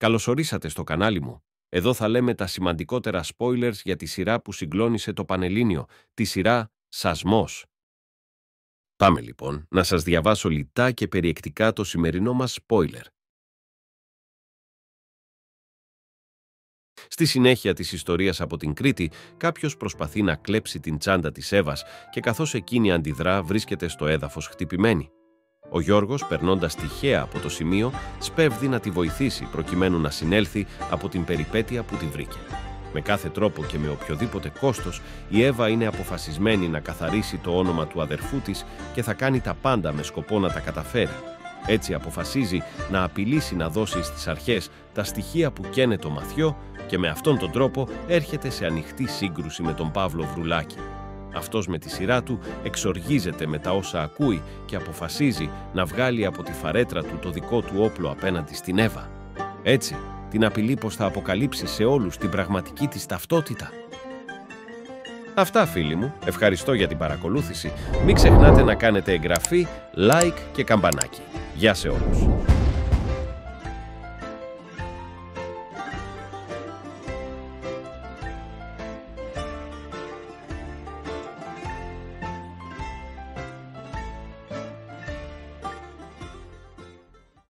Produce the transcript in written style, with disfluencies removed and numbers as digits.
Καλωσορίσατε στο κανάλι μου. Εδώ θα λέμε τα σημαντικότερα spoilers για τη σειρά που συγκλώνησε το Πανελλήνιο, τη σειρά Σασμός. Πάμε λοιπόν να σας διαβάσω λιτά και περιεκτικά το σημερινό μας spoiler. Στη συνέχεια της ιστορίας από την Κρήτη, κάποιος προσπαθεί να κλέψει την τσάντα της Εύας και καθώς εκείνη αντιδρά βρίσκεται στο έδαφος χτυπημένη. Ο Γιώργος, περνώντας τυχαία από το σημείο, σπέβδει να τη βοηθήσει προκειμένου να συνέλθει από την περιπέτεια που τη βρήκε. Με κάθε τρόπο και με οποιοδήποτε κόστος, η Εύα είναι αποφασισμένη να καθαρίσει το όνομα του αδερφού της και θα κάνει τα πάντα με σκοπό να τα καταφέρει. Έτσι αποφασίζει να απειλήσει να δώσει στις αρχές τα στοιχεία που καίνε το Μαθιό και με αυτόν τον τρόπο έρχεται σε ανοιχτή σύγκρουση με τον Παύλο Βρουλάκη. Αυτός με τη σειρά του εξοργίζεται με τα όσα ακούει και αποφασίζει να βγάλει από τη φαρέτρα του το δικό του όπλο απέναντι στην Εύα. Έτσι, την απειλεί πως θα αποκαλύψει σε όλους την πραγματική της ταυτότητα. Αυτά, φίλοι μου. Ευχαριστώ για την παρακολούθηση. Μην ξεχνάτε να κάνετε εγγραφή, like και καμπανάκι. Γεια σε όλους.